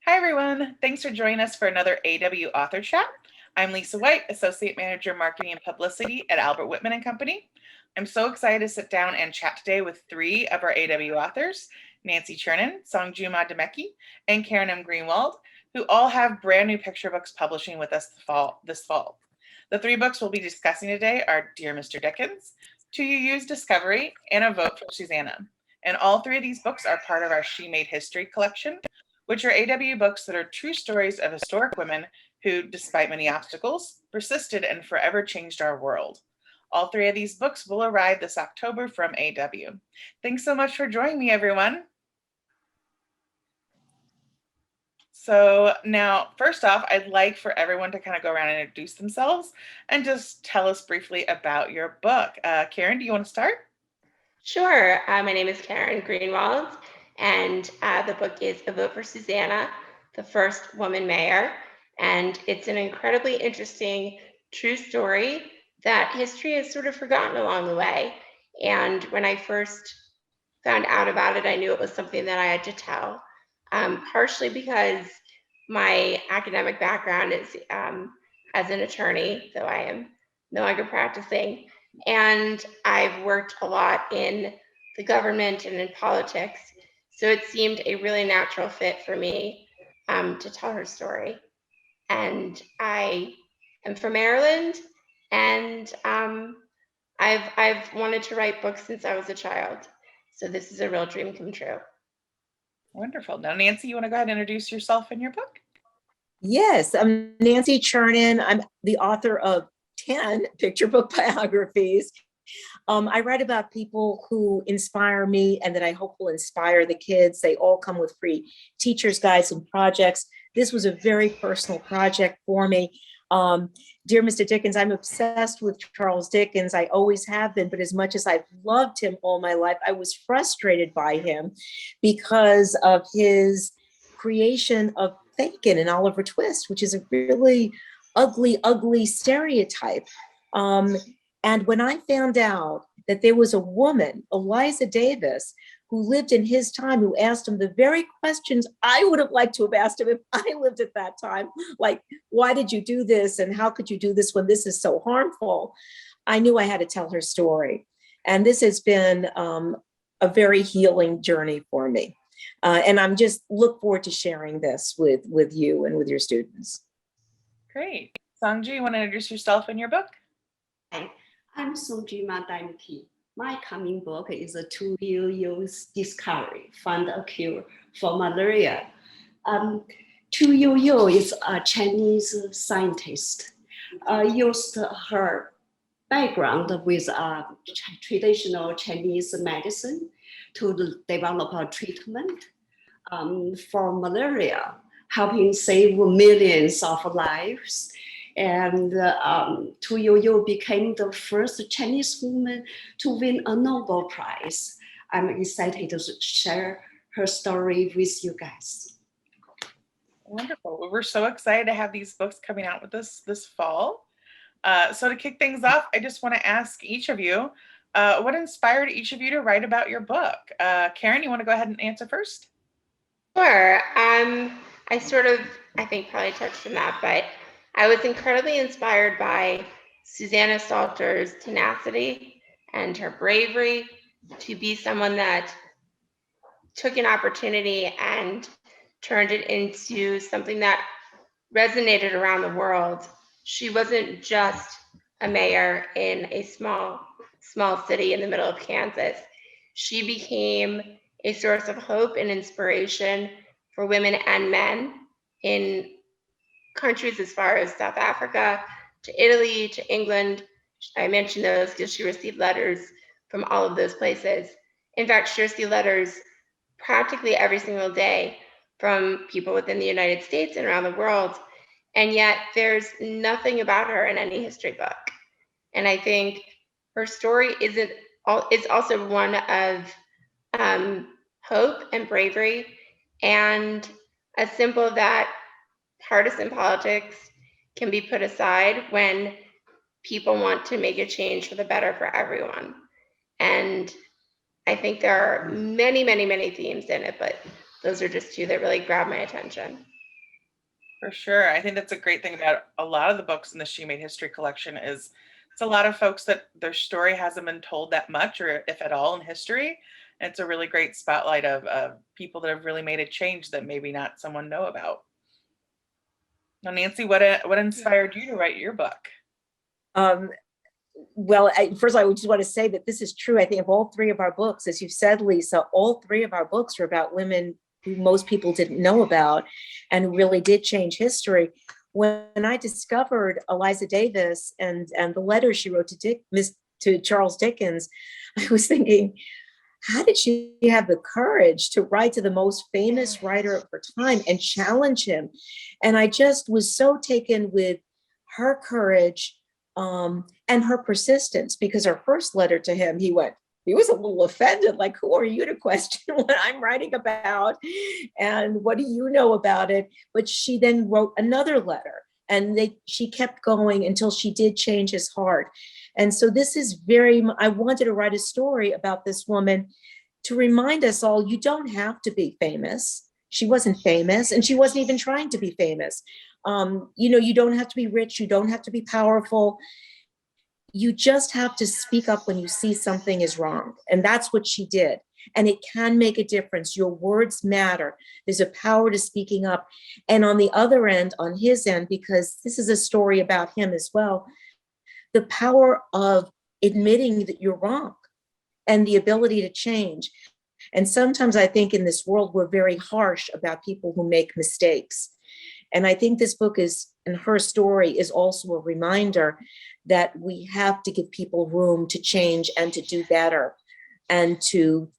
Hi, everyone. Thanks for joining us for another AW Author Chat. I'm Lisa White, Associate Manager, Marketing and Publicity at Albert Whitman and Company. I'm so excited to sit down and chat today with three of our AW authors, Nancy Churnin, Songju Ma Daemicke, and Karen M. Greenwald, who all have brand new picture books publishing with us this fall. The three books we'll be discussing today are Dear Mr. Dickens, YOUYOU'S Discovery, and A Vote for Susanna. And all three of these books are part of our She Made History collection, which are AW books that are true stories of historic women who, despite many obstacles, persisted and forever changed our world. All three of these books will arrive this October from AW. Thanks so much for joining me, everyone. So now, first off, I'd like for everyone to kind of go around and introduce themselves and just tell us briefly about your book. Karen, do you want to start? Sure. My name is Karen Greenwald, and the book is A Vote for Susanna, the First Woman Mayor. And it's an incredibly interesting, true story that history has sort of forgotten along the way. And when I first found out about it, I knew it was something that I had to tell, partially because my academic background is as an attorney, though I am no longer practicing. And I've worked a lot in the government and in politics. So it seemed a really natural fit for me to tell her story. And I am from Maryland, and I've wanted to write books since I was a child. So this is a real dream come true. Wonderful. Now, Nancy, you want to go ahead and introduce yourself and your book? Yes, I'm Nancy Churnin. I'm the author of 10 picture book biographies. I write about people who inspire me and that I hope will inspire the kids. They all come with free teachers' guides and projects. This was a very personal project for me. Dear Mr. Dickens, I'm obsessed with Charles Dickens. I always have been, but as much as I've loved him all my life, I was frustrated by him because of his creation of Fagin and Oliver Twist, which is a really ugly, ugly stereotype. And when I found out that there was a woman, Eliza Davis, who lived in his time, who asked him the very questions I would have liked to have asked him if I lived at that time, like, why did you do this? And how could you do this when this is so harmful? I knew I had to tell her story. And this has been a very healing journey for me. And I'm just look forward to sharing this with you and with your students. Great. Songju, you want to introduce yourself and your book? Hi, I'm Songju Ma Daemicke. My coming book is a YOUYOU'S Discovery, Find a Cure for Malaria. YOUYOU is a Chinese scientist. Used her background with traditional Chinese medicine to develop a treatment for malaria, helping save millions of lives. And YOUYOU became the first Chinese woman to win a Nobel Prize. I'm excited to share her story with you guys. Wonderful. Well, we're so excited to have these books coming out with us this fall. So to kick things off, I just want to ask each of you, what inspired each of you to write about your book? Karen, you want to go ahead and answer first? Sure. I think probably touched on that, but I was incredibly inspired by Susanna Salter's tenacity and her bravery to be someone that took an opportunity and turned it into something that resonated around the world. She wasn't just a mayor in a small city in the middle of Kansas. She became a source of hope and inspiration for women and men in countries as far as South Africa, to Italy, to England. I mentioned those because she received letters from all of those places. In fact, she received letters practically every single day from people within the United States and around the world. And yet there's nothing about her in any history book. And I think her story is also one of hope and bravery, and as simple that partisan politics can be put aside when people want to make a change for the better for everyone. And I think there are many, many, many themes in it, but those are just two that really grab my attention. For sure. I think that's a great thing about a lot of the books in the She Made History collection is it's a lot of folks that their story hasn't been told that much or if at all in history. And it's a really great spotlight of people that have really made a change that maybe not someone know about. Now, Nancy, what inspired you to write your book? Um, well, first I just want to say that this is true. I think of all three of our books, as you said, Lisa, all three of our books are about women who most people didn't know about and who really did change history. When I discovered Eliza Davis and the letters she wrote to Charles Dickens, I was thinking, how did she have the courage to write to the most famous writer of her time and challenge him? And I just was so taken with her courage and her persistence, because her first letter to him, he was a little offended, like, who are you to question what I'm writing about? And what do you know about it? But she then wrote another letter, and she kept going until she did change his heart. And so this is I wanted to write a story about this woman to remind us all, you don't have to be famous. She wasn't famous, and she wasn't even trying to be famous. You don't have to be rich. You don't have to be powerful. You just have to speak up when you see something is wrong. And that's what she did. And it can make a difference. Your words matter. There's a power to speaking up. And on the other end, on his end, because this is a story about him as well, the power of admitting that you're wrong and the ability to change. And sometimes I think in this world, we're very harsh about people who make mistakes. And I think this book and her story is also a reminder that we have to give people room to change and to do better, and to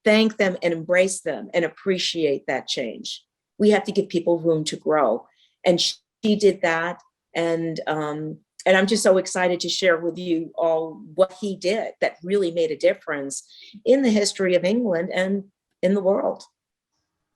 thank them and embrace them and appreciate that change. We have to give people room to grow. And she did that. And I'm just so excited to share with you all what he did that really made a difference in the history of England and in the world.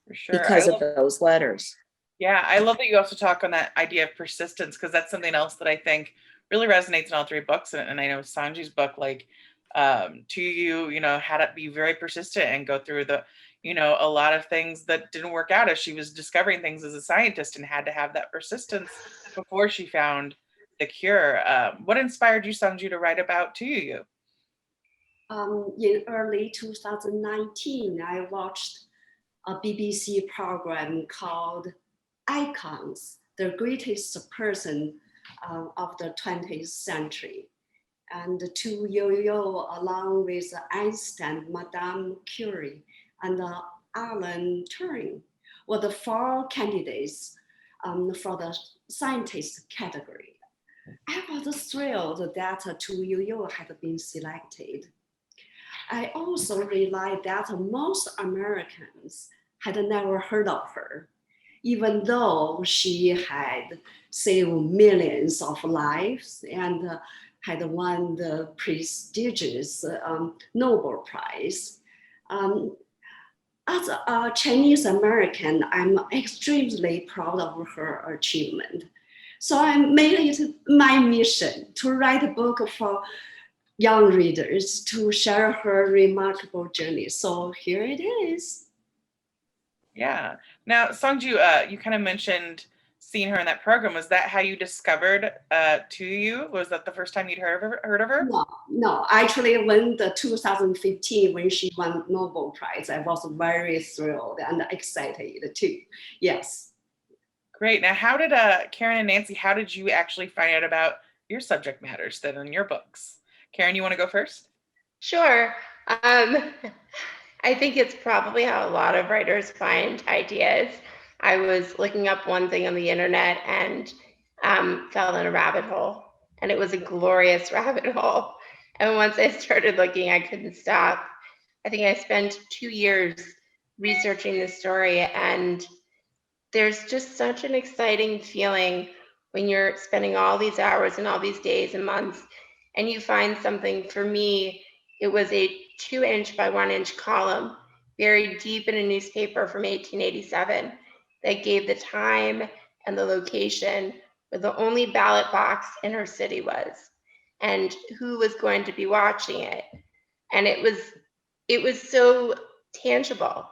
For sure. Because of those letters. Yeah, I love that you also talk on that idea of persistence, because that's something else that I think really resonates in all three books. And I know Sanju's book, like to you, had to be very persistent and go through a lot of things that didn't work out as she was discovering things as a scientist, and had to have that persistence before she found the cure. What inspired you, Songju, to write about To You? In early 2019, I watched a BBC program called Icons, the greatest person of the 20th century. And to Yo-Yo, along with Einstein, Madame Curie, and Alan Turing, were the four candidates for the scientist category. I was thrilled that To Yo-Yo had been selected. I also realized that most Americans had never heard of her, even though she had saved millions of lives and had won the prestigious Nobel Prize. As a Chinese American, I'm extremely proud of her achievement. So I made it my mission to write a book for young readers to share her remarkable journey. So here it is. Yeah. Now, Songju, you kind of mentioned seeing her in that program. Was that how you discovered To You? Was that the first time you'd heard of her? No. Actually, when the 2015, when she won Nobel Prize, I was very thrilled and excited too. Yes. Great. Now, how did Karen and Nancy, how did you actually find out about your subject matters that are in your books? Karen, you want to go first? Sure. I think it's probably how a lot of writers find ideas. I was looking up one thing on the internet and fell in a rabbit hole, and it was a glorious rabbit hole. And once I started looking, I couldn't stop. I think I spent 2 years researching this story, and there's just such an exciting feeling when you're spending all these hours and all these days and months, and you find something. For me, it was a 2-inch by 1-inch column buried deep in a newspaper from 1887 that gave the time and the location where the only ballot box in her city was, and who was going to be watching it. And it was so tangible.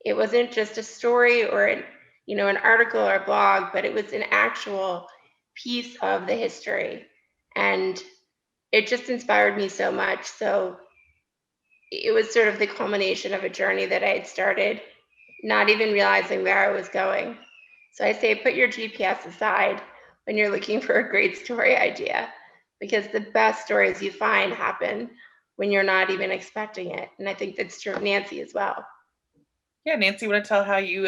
It wasn't just a story or an article or a blog, but it was an actual piece of the history. And it just inspired me so much. So it was sort of the culmination of a journey that I had started, not even realizing where I was going. So I say, put your GPS aside when you're looking for a great story idea, because the best stories you find happen when you're not even expecting it. And I think that's true of Nancy as well. Yeah, Nancy, you want to tell how you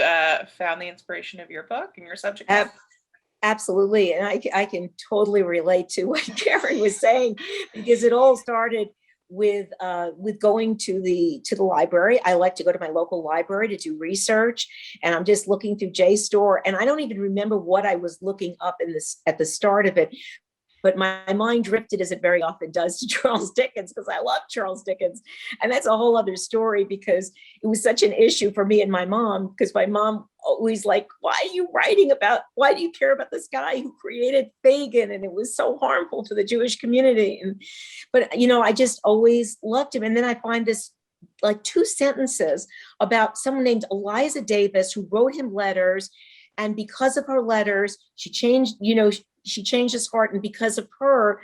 found the inspiration of your book and your subject matter? Absolutely. And I can totally relate to what Karen was saying, because it all started with going to the library. I like to go to my local library to do research, and I'm just looking through JSTOR, and I don't even remember what I was looking up at the start of it. But my mind drifted, as it very often does, to Charles Dickens, because I love Charles Dickens. And that's a whole other story, because it was such an issue for me and my mom, because my mom always like, why do you care about this guy who created Fagin? And it was so harmful to the Jewish community. But I just always loved him. And then I find this like 2 sentences about someone named Eliza Davis, who wrote him letters. And because of her letters, she changed his heart. And because of her,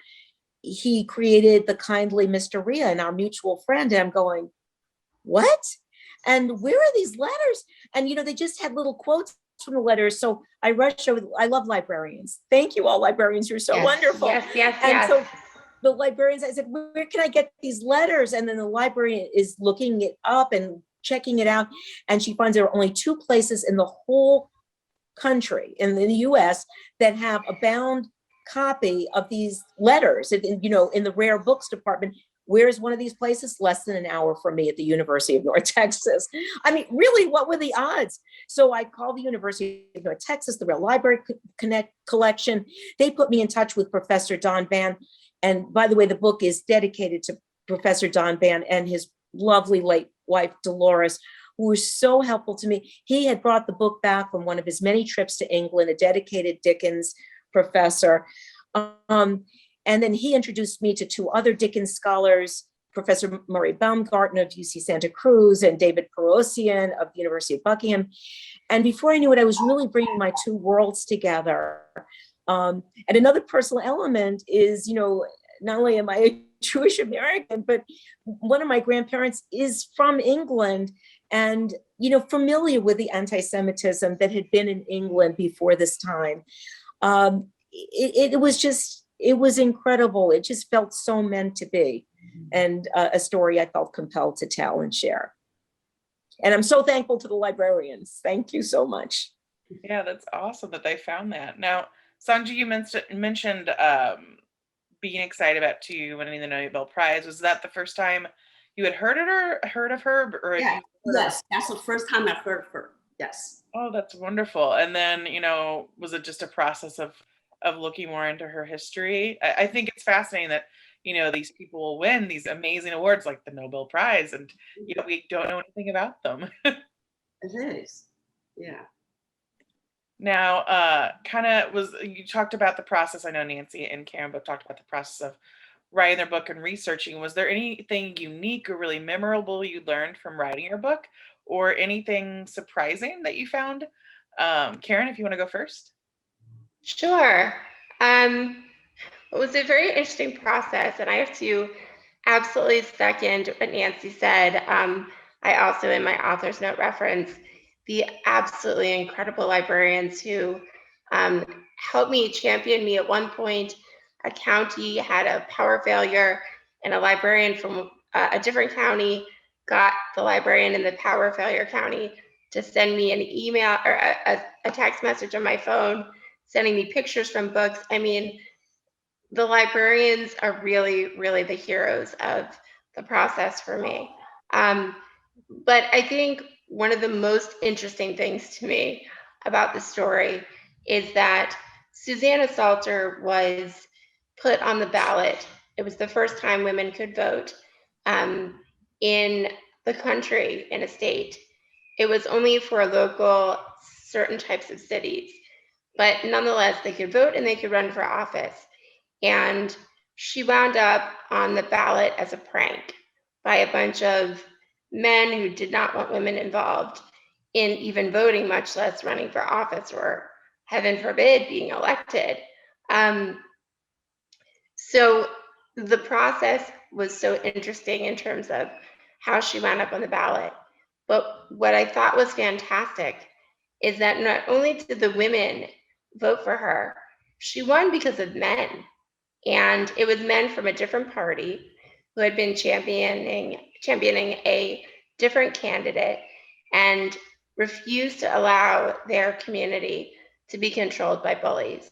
he created the kindly Mr. Rhea and our mutual friend. And I'm going, what? And where are these letters? And, they just had little quotes from the letters. So I rushed over. I love librarians. Thank you all, librarians. You're so wonderful. Yes. So the librarians, I said, where can I get these letters? And then the librarian is looking it up and checking it out. And she finds there are only 2 places in the whole country, in the US, that have a bound copy of these letters, in the rare books department. Where's one of these places? Less than an hour from me, at the University of North Texas. I mean, really, what were the odds? So I called the University of North Texas, the Rare Library Collection. They put me in touch with Professor Don Van. And by the way, the book is dedicated to Professor Don Van and his lovely late wife, Dolores, who was so helpful to me. He had brought the book back from one of his many trips to England, a dedicated Dickens professor. And then he introduced me to 2 other Dickens scholars, Professor Murray Baumgarten of UC Santa Cruz and David Perosian of the University of Buckingham. And before I knew it, I was really bringing my 2 worlds together. And another personal element is, not only am I a Jewish American, but one of my grandparents is from England, and familiar with the anti-Semitism that had been in England before this time. It was incredible. It just felt so meant to be, and a story I felt compelled to tell and share. And I'm so thankful to the librarians. Thank you so much. Yeah, that's awesome that they found that. Now, Songju, you mentioned being excited about winning the Nobel Prize. Was that the first time you had heard of her? Or yeah, yes, that's the first time I've heard of her. Yes. Oh, that's wonderful. And then, was it just a process of looking more into her history? I think it's fascinating that, these people will win these amazing awards like the Nobel Prize, and we don't know anything about them. It is. Yeah. Now, you talked about the process. I know Nancy and Karen both talked about the process of writing their book and researching. Was there anything unique or really memorable you learned from writing your book, or anything surprising that you found? Karen, if you want to go first. Sure. It was a very interesting process, and I have to absolutely second what Nancy said. I also, in my author's note, reference the absolutely incredible librarians who helped me, champion me. At one point, a county had a power failure, and a librarian from a different county got the librarian in the power failure county to send me an email or a text message on my phone, sending me pictures from books. I mean, the librarians are really, really the heroes of the process for me. But I think one of the most interesting things to me about the story is that Susanna Salter was put on the ballot. It was the first time women could vote in the country, in a state. It was only for local, certain types of cities, but nonetheless, they could vote and they could run for office. And she wound up on the ballot as a prank by a bunch of men who did not want women involved. in even voting, much less running for office or, heaven forbid, being elected. So the process was so interesting in terms of how she wound up on the ballot. But what I thought was fantastic is that not only did the women vote for her, she won because of men. And it was men from a different party who had been championing a different candidate and refused to allow their community to be controlled by bullies.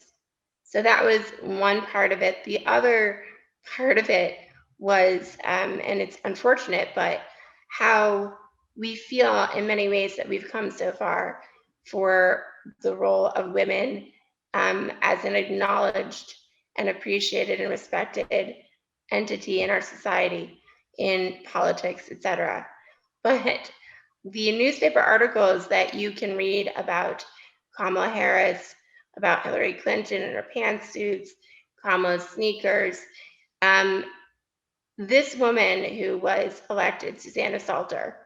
So that was one part of it. The other part of it was, and it's unfortunate, but how we feel in many ways that we've come so far for the role of women as an acknowledged and appreciated and respected entity in our society, in politics, etc. But the newspaper articles that you can read about Kamala Harris, about Hillary Clinton and her pantsuits, Kamala's sneakers, this woman who was elected, Susanna Salter,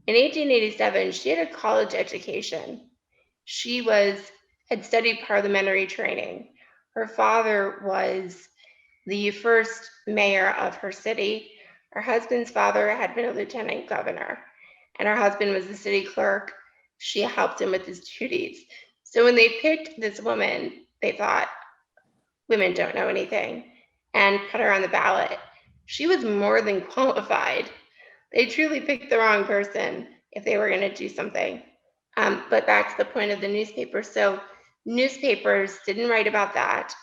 in 1887, she had a college education. She had studied parliamentary training. Her father was the first mayor of her city. Her husband's father had been a lieutenant governor, and her husband was the city clerk. She helped him with his duties. So when they picked this woman, they thought, women don't know anything, and put her on the ballot. She was more than qualified. They truly picked the wrong person if they were going to do something. But back to the point of the newspaper. So newspapers didn't write about that.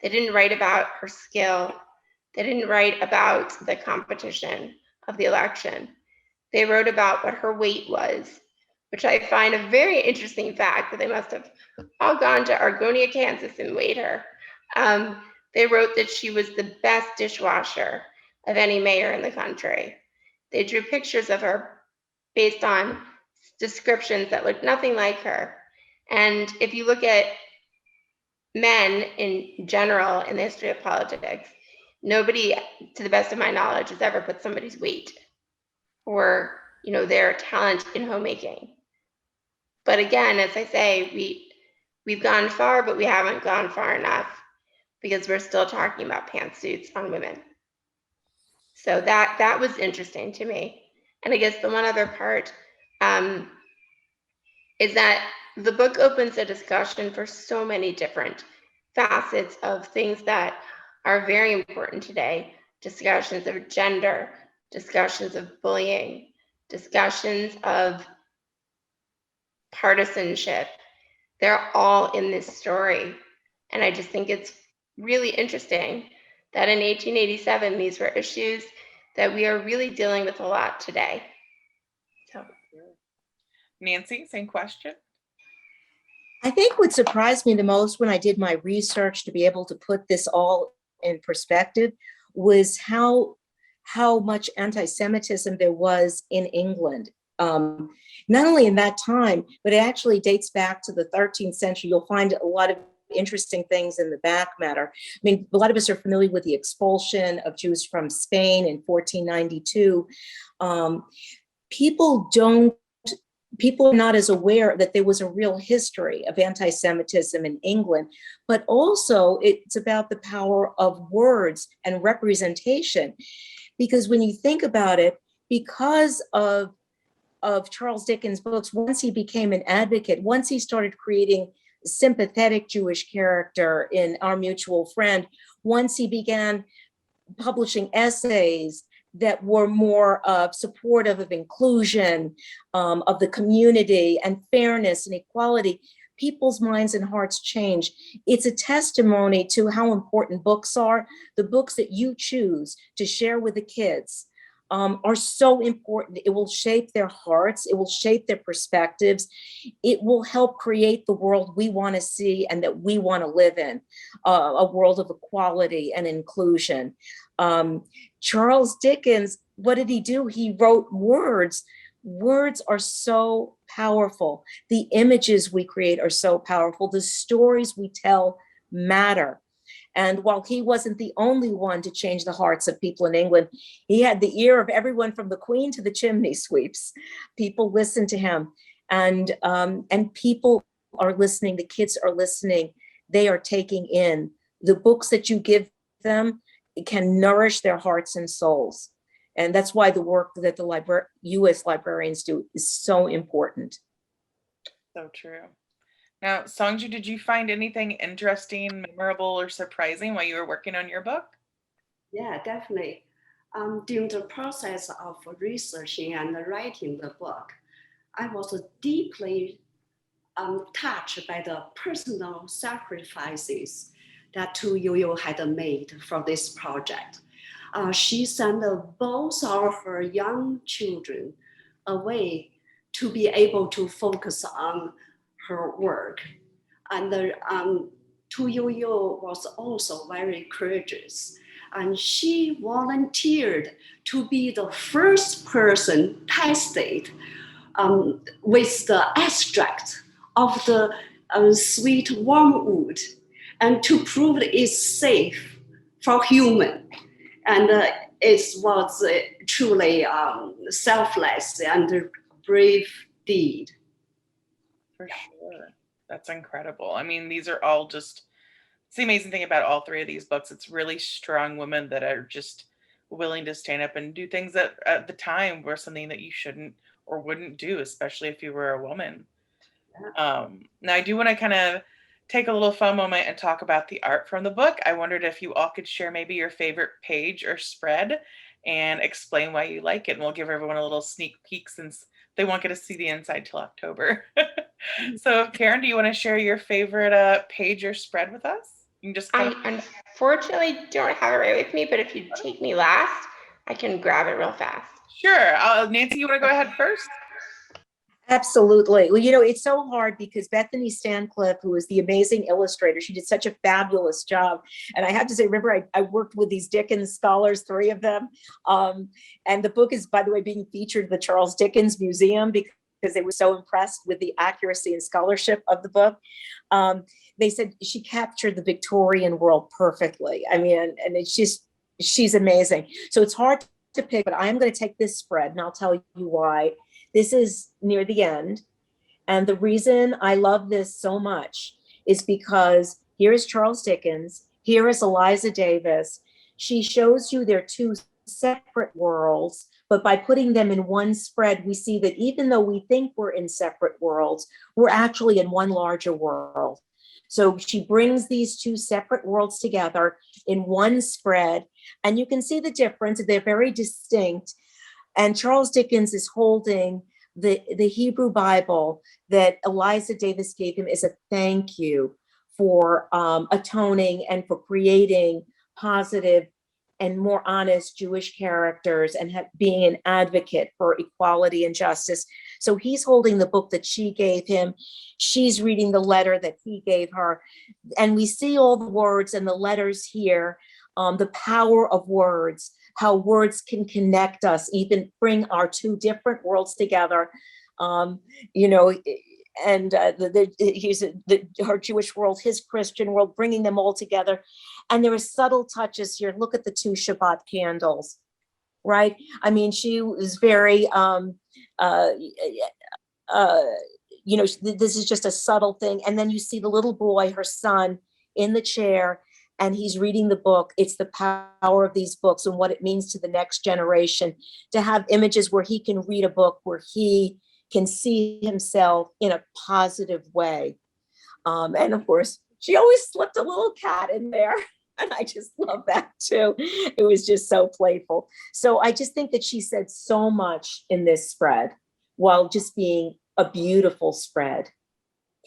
They didn't write about her skill. They didn't write about the competition of the election. They wrote about what her weight was, which I find a very interesting fact that they must have all gone to Argonia, Kansas and weighed her. They wrote that she was the best dishwasher of any mayor in the country. They drew pictures of her based on descriptions that looked nothing like her. And if you look at men in general in the history of politics, nobody, to the best of my knowledge, has ever put somebody's weight or their talent in homemaking. But again, as I say, we've gone far, but we haven't gone far enough because we're still talking about pantsuits on women. So that was interesting to me. And I guess the one other part is that the book opens a discussion for so many different facets of things that are very important today. Discussions of gender, discussions of bullying, discussions of partisanship. They're all in this story. And I just think it's really interesting that in 1887, these were issues that we are really dealing with a lot today. So, Nancy, same question. I think what surprised me the most when I did my research to be able to put this all in perspective was how much anti-Semitism there was in England. Not only in that time, but it actually dates back to the 13th century. You'll find a lot of interesting things in the back matter. I mean, a lot of us are familiar with the expulsion of Jews from Spain in 1492. People are not as aware that there was a real history of anti-Semitism in England, but also it's about the power of words and representation. Because when you think about it, because of Charles Dickens' books, once he became an advocate, once he started creating a sympathetic Jewish character in Our Mutual Friend, once he began publishing essays that were more supportive of inclusion, of the community and fairness and equality, people's minds and hearts change. It's a testimony to how important books are. The books that you choose to share with the kids are so important. It will shape their hearts. It will shape their perspectives. It will help create the world we want to see and that we want to live in, a world of equality and inclusion. Charles Dickens, what did he do? He wrote words. Words are so powerful. The images we create are so powerful. The stories we tell matter. And while he wasn't the only one to change the hearts of people in England, he had the ear of everyone from the Queen to the chimney sweeps. People listened to him. and people are listening, the kids are listening, they are taking in the books that you give them. It can nourish their hearts and souls. And that's why the work that you as librarians do is so important. So true. Now, Songju, did you find anything interesting, memorable, or surprising while you were working on your book? Yeah, definitely. During the process of researching and writing the book, I was deeply touched by the personal sacrifices that YOUYOU had made for this project. She sent both of her young children away to be able to focus on her work. And YOUYOU was also very courageous. And she volunteered to be the first person tested with the extract of the sweet wormwood, and to prove that it's safe for human. And it was truly selfless and brave deed. For sure. That's incredible. I mean, these are all just, it's the amazing thing about all three of these books. It's really strong women that are just willing to stand up and do things that at the time were something that you shouldn't or wouldn't do, especially if you were a woman. Now, I do want to kind of take a little fun moment and talk about the art from the book. I wondered if you all could share maybe your favorite page or spread and explain why you like it. And we'll give everyone a little sneak peek since they won't get to see the inside till October. So, Karen, do you want to share your favorite page or spread with us? You can just I unfortunately don't have it right with me, but if you take me last, I can grab it real fast. Sure. Nancy, you want to go ahead first? Absolutely. Well, it's so hard because Bethany Stancliff, who is the amazing illustrator, she did such a fabulous job. And I have to say, remember, I worked with these Dickens scholars, 3 of them. And the book is, by the way, being featured at the Charles Dickens Museum because they were so impressed with the accuracy and scholarship of the book. They said she captured the Victorian world perfectly. I mean, and it's just, she's amazing. So it's hard to pick, but I'm going to take this spread and I'll tell you why. This is near the end. And the reason I love this so much is because here is Charles Dickens, here is Eliza Davis. She shows you their 2 separate worlds, but by putting them in one spread, we see that even though we think we're in separate worlds, we're actually in one larger world. So she brings these 2 separate worlds together in one spread, and you can see the difference. They're very distinct. And Charles Dickens is holding the Hebrew Bible that Eliza Davis gave him as a thank you for atoning and for creating positive and more honest Jewish characters and being an advocate for equality and justice. So he's holding the book that she gave him. She's reading the letter that he gave her. And we see all the words and the letters here, the power of words, how words can connect us, even bring our 2 different worlds together. Her Jewish world, his Christian world, bringing them all together. And there are subtle touches here. Look at the 2 Shabbat candles, right? I mean, she was very, this is just a subtle thing. And then you see the little boy, her son, in the chair, and he's reading the book. It's the power of these books and what it means to the next generation to have images where he can read a book, where he can see himself in a positive way. And of course, she always slipped a little cat in there. And I just love that too. It was just so playful. So I just think that she said so much in this spread while just being a beautiful spread.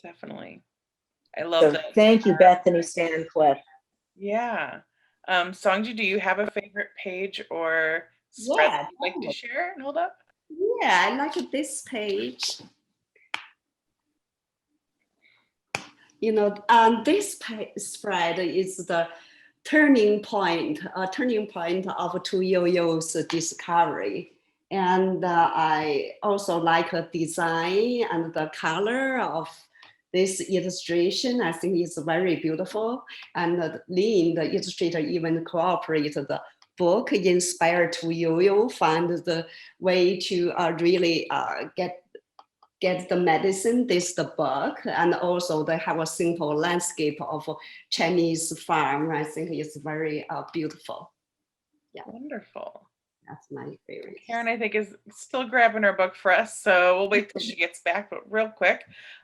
Definitely. I love that. Thank you, Bethany Stancliff. Yeah. Songju, do you have a favorite page or spread that you'd like to share and hold up? Yeah, I like this page. This spread is the turning point of YOUYOU'S discovery. And I also like the design and the color of this illustration. I think it's very beautiful. And Lynn, the illustrator, even cooperated the book inspired YOUYOU, find the way to really get get the medicine. This is the book, and also they have a simple landscape of a Chinese farm. I think it's very beautiful. Yeah, Wonderful. that's my favorite. Karen, I think, is still grabbing her book for us, so we'll wait till she gets back. But real quick,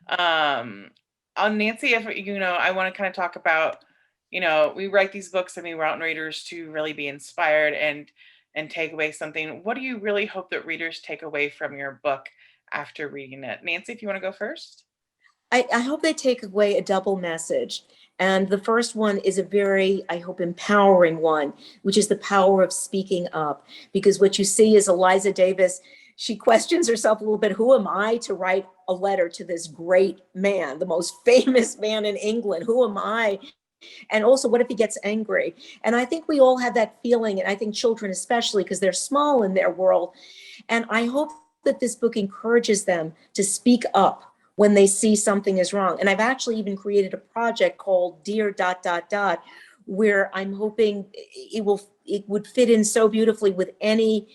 on Nancy, if I want to kind of talk about, we write these books and we want readers to really be inspired and take away something. What do you really hope that readers take away from your book after reading it? Nancy, if you want to go first. I hope they take away a double message. And the first one is a very, I hope, empowering one, which is the power of speaking up. Because what you see is Eliza Davis, she questions herself a little bit. Who am I to write a letter to this great man, the most famous man in England? Who am I? And also, what if he gets angry? And I think we all have that feeling, and I think children especially, because they're small in their world. And I hope that this book encourages them to speak up when they see something is wrong. And I've actually even created a project called Dear ... where I'm hoping it would fit in so beautifully with any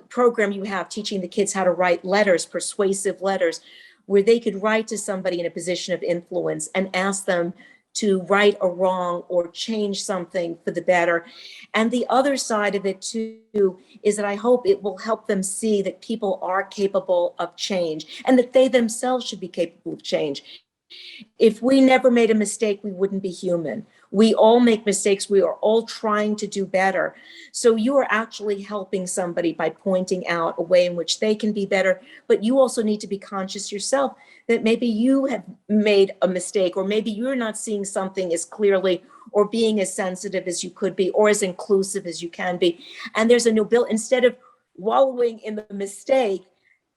program you have teaching the kids how to write letters, persuasive letters, where they could write to somebody in a position of influence and ask them to right a wrong or change something for the better. And the other side of it too is that I hope it will help them see that people are capable of change and that they themselves should be capable of change. If we never made a mistake, we wouldn't be human. We all make mistakes. We are all trying to do better. So you are actually helping somebody by pointing out a way in which they can be better. But you also need to be conscious yourself that maybe you have made a mistake, or maybe you're not seeing something as clearly or being as sensitive as you could be or as inclusive as you can be. And there's a nobility, instead of wallowing in the mistake,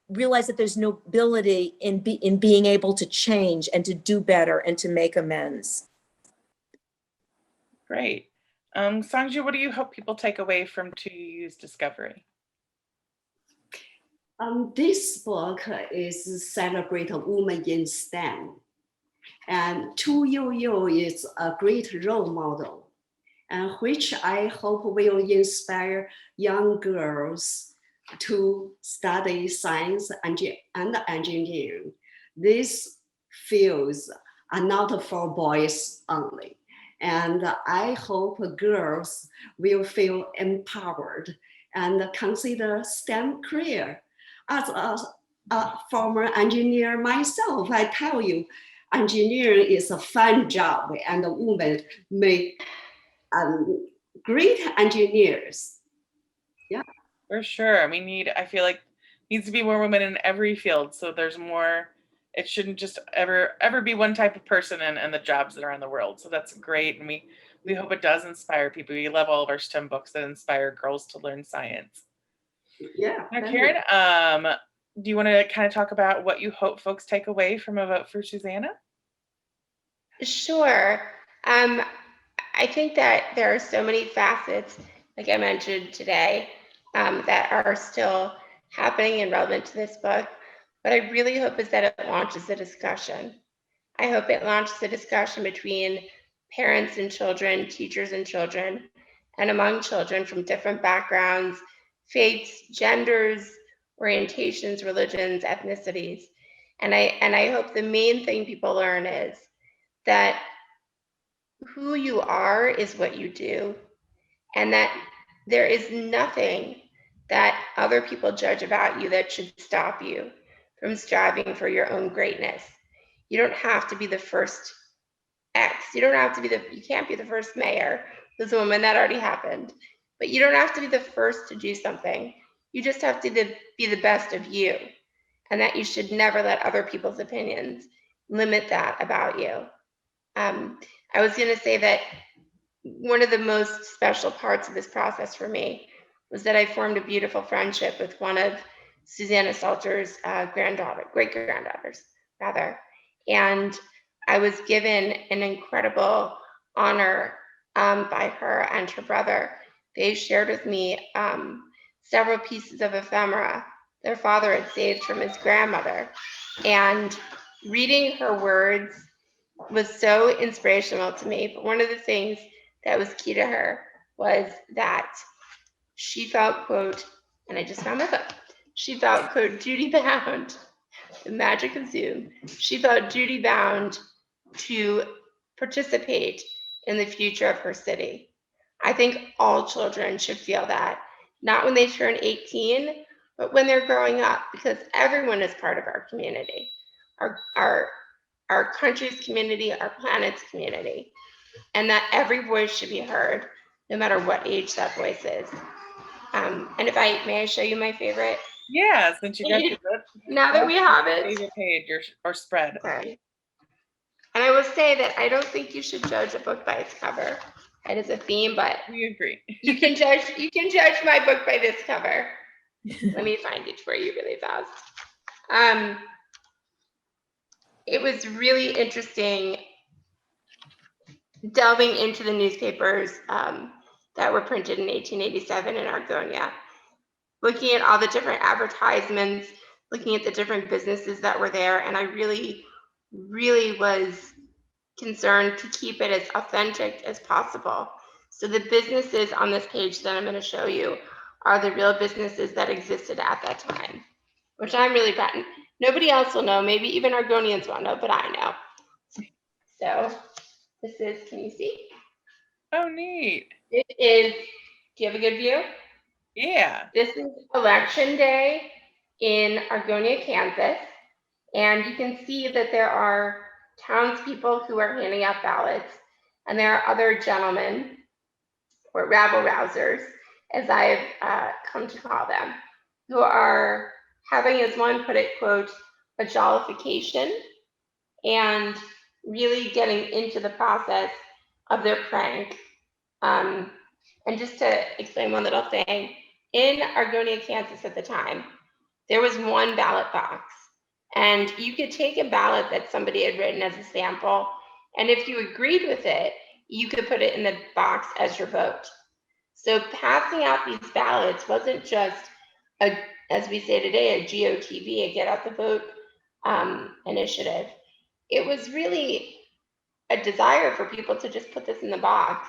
realize that there's nobility in being able to change and to do better and to make amends. Great. Songju, what do you hope people take away from YOUYOU'S Discovery? This book is celebrate a woman in STEM, and YOUYOU is a great role model, and which I hope will inspire young girls to study science and engineering. These fields are not for boys only. And I hope girls will feel empowered and consider STEM career. As a former engineer myself, I tell you, engineering is a fun job, and women make great engineers. Yeah. For sure. I feel like needs to be more women in every field. So there's more, it shouldn't just ever be one type of person and the jobs that are in the world. So that's great. And we hope it does inspire people. We love all of our STEM books that inspire girls to learn science. Yeah. Now, Karen, do you want to kind of talk about what you hope folks take away from A Vote for Susanna? Sure. I think that there are so many facets, like I mentioned today, that are still happening and relevant to this book. What I really hope is that it launches a discussion. I hope it launches a discussion between parents and children, teachers and children, and among children from different backgrounds, faiths, genders, orientations, religions, ethnicities. And I hope the main thing people learn is that who you are is what you do, and that there is nothing that other people judge about you that should stop you from striving for your own greatness. You don't have to be the first X. You can't be the first mayor. There's a woman that already happened. But you don't have to be the first to do something. You just have to be the best of you. And that you should never let other people's opinions limit that about you. I was going to say that one of the most special parts of this process for me was that I formed a beautiful friendship with one of Susanna Salter's great-granddaughters, rather. And I was given an incredible honor by her and her brother. They shared with me several pieces of ephemera their father had saved from his grandmother. And reading her words was so inspirational to me. But one of the things that was key to her was that she felt, quote, and I just found my book, she felt, quote, duty bound the magic of Zoom, she felt duty-bound to participate in the future of her city. I think all children should feel that, not when they turn 18, but when they're growing up, because everyone is part of our community, our country's community, our planet's community, and that every voice should be heard, no matter what age that voice is. And may I show you my favorite? Yeah, since you got your book. Now that we have it. Favorite page or spread. Okay. And I will say that I don't think you should judge a book by its cover. It is a theme, but we agree. You can judge my book by this cover. Let me find it for you really fast. It was really interesting delving into the newspapers that were printed in 1887 in Argonia, looking at all the different advertisements, looking at the different businesses that were there, and I really, really was concerned to keep it as authentic as possible. So the businesses on this page that I'm going to show you are the real businesses that existed at that time, which I'm really proud of. Nobody else will know, maybe even Argonians won't know, but I know. So this is, can you see? Oh, neat. It is, do you have a good view? Yeah. This is election day in Argonia, Kansas. And you can see that there are townspeople who are handing out ballots, and there are other gentlemen, or rabble-rousers, as I have come to call them, who are having, as one put it, quote, a jollification, and really getting into the process of their prank. And just to explain one little thing, in Argonia, Kansas at the time, there was one ballot box. And you could take a ballot that somebody had written as a sample, and if you agreed with it, you could put it in the box as your vote. So passing out these ballots wasn't just as we say today, a GOTV, a get out the vote initiative. It was really a desire for people to just put this in the box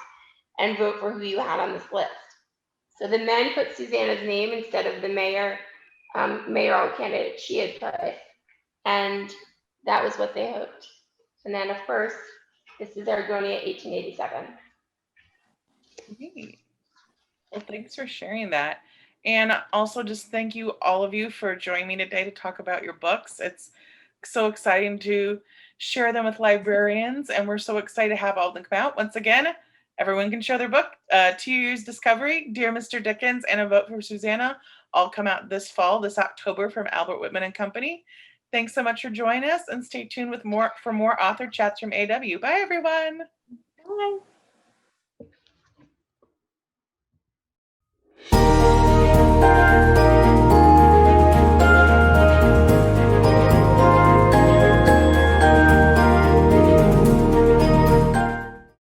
and vote for who you had on this list. So the men put Susanna's name instead of the mayoral candidate she had put, and that was what they hoped. And then, of course, this is Argonia, 1887. Neat. Well, thanks for sharing that. And also just thank you, all of you, for joining me today to talk about your books. It's so exciting to share them with librarians, and we're so excited to have all of them come out. Once again, everyone can share their book. 2 Years Discovery, Dear Mr. Dickens, and A Vote for Susanna all come out this fall, this October, from Albert Whitman and Company. Thanks so much for joining us, and stay tuned for more author chats from AW. Bye, everyone. Bye.